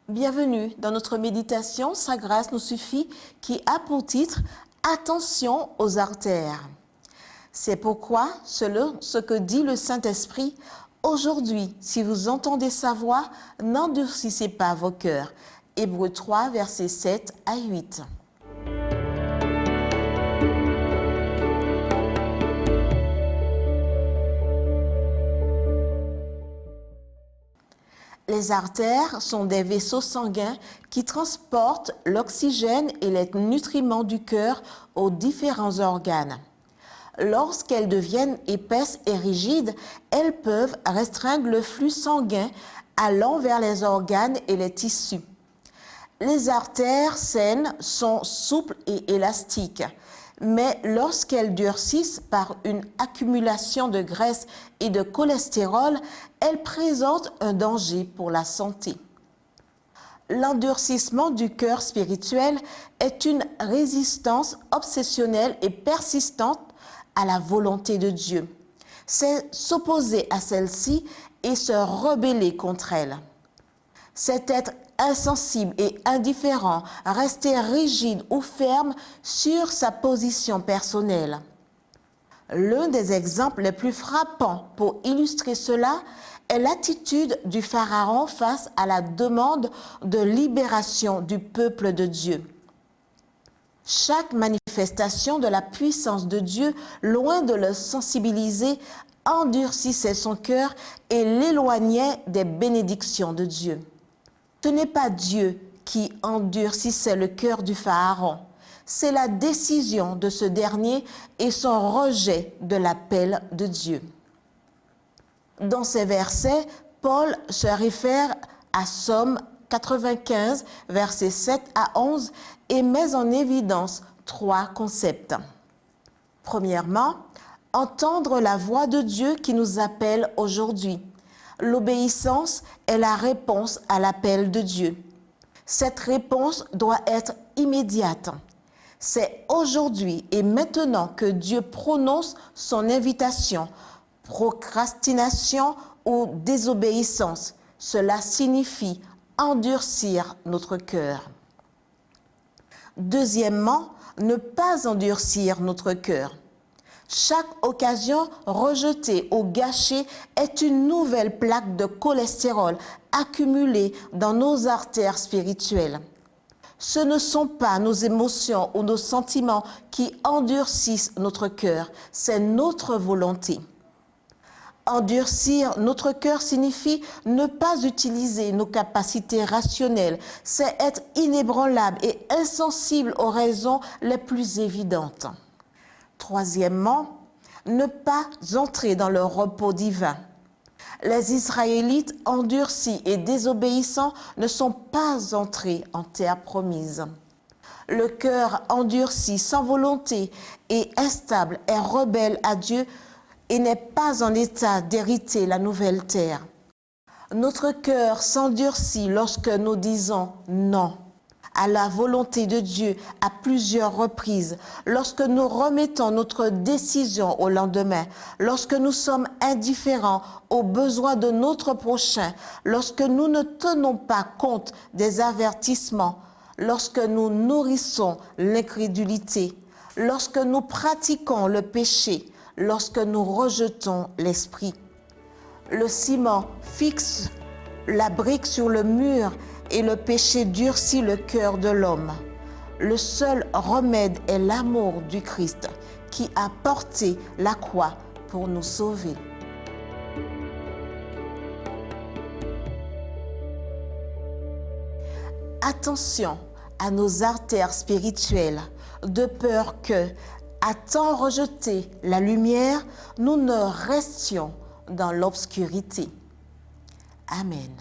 Bienvenue dans notre méditation « Sa grâce nous suffit » qui a pour titre « Attention aux artères ». C'est pourquoi, selon ce que dit le Saint-Esprit, aujourd'hui, si vous entendez sa voix, n'endurcissez pas vos cœurs. Hébreux 3, versets 7 à 8. Les artères sont des vaisseaux sanguins qui transportent l'oxygène et les nutriments du cœur aux différents organes. Lorsqu'elles deviennent épaisses et rigides, elles peuvent restreindre le flux sanguin allant vers les organes et les tissus. Les artères saines sont souples et élastiques, mais lorsqu'elles durcissent par une accumulation de graisse et de cholestérol, elles présentent un danger pour la santé. L'endurcissement du cœur spirituel est une résistance obsessionnelle et persistante à la volonté de Dieu. C'est s'opposer à celle-ci et se rebeller contre elle. C'est être insensible et indifférent, rester rigide ou ferme sur sa position personnelle. L'un des exemples les plus frappants pour illustrer cela est l'attitude du Pharaon face à la demande de libération du peuple de Dieu. Chaque manifestation de la puissance de Dieu, loin de le sensibiliser, endurcissait son cœur et l'éloignait des bénédictions de Dieu. Ce n'est pas Dieu qui endurcissait le cœur du Pharaon, c'est la décision de ce dernier et son rejet de l'appel de Dieu. Dans ces versets, Paul se réfère à Somme 95, versets 7 à 11, et met en évidence 3 concepts. Premièrement, entendre la voix de Dieu qui nous appelle aujourd'hui. L'obéissance est la réponse à l'appel de Dieu. Cette réponse doit être immédiate. C'est aujourd'hui et maintenant que Dieu prononce son invitation. Procrastination ou désobéissance, cela signifie endurcir notre cœur. Deuxièmement, ne pas endurcir notre cœur. Chaque occasion rejetée ou gâchée est une nouvelle plaque de cholestérol accumulée dans nos artères spirituelles. Ce ne sont pas nos émotions ou nos sentiments qui endurcissent notre cœur, c'est notre volonté. Endurcir notre cœur signifie ne pas utiliser nos capacités rationnelles, c'est être inébranlable et insensible aux raisons les plus évidentes. Troisièmement, ne pas entrer dans le repos divin. Les Israélites endurcis et désobéissants ne sont pas entrés en terre promise. Le cœur endurci, sans volonté et instable est rebelle à Dieu et n'est pas en état d'hériter la nouvelle terre. Notre cœur s'endurcit lorsque nous disons non à la volonté de Dieu à plusieurs reprises, lorsque nous remettons notre décision au lendemain, lorsque nous sommes indifférents aux besoins de notre prochain, lorsque nous ne tenons pas compte des avertissements, lorsque nous nourrissons l'incrédulité, lorsque nous pratiquons le péché, lorsque nous rejetons l'esprit. Le ciment fixe la brique sur le mur et le péché durcit le cœur de l'homme. Le seul remède est l'amour du Christ qui a porté la croix pour nous sauver. Attention à nos artères spirituelles, de peur que, à tant rejeter la lumière, nous ne restions dans l'obscurité. Amen.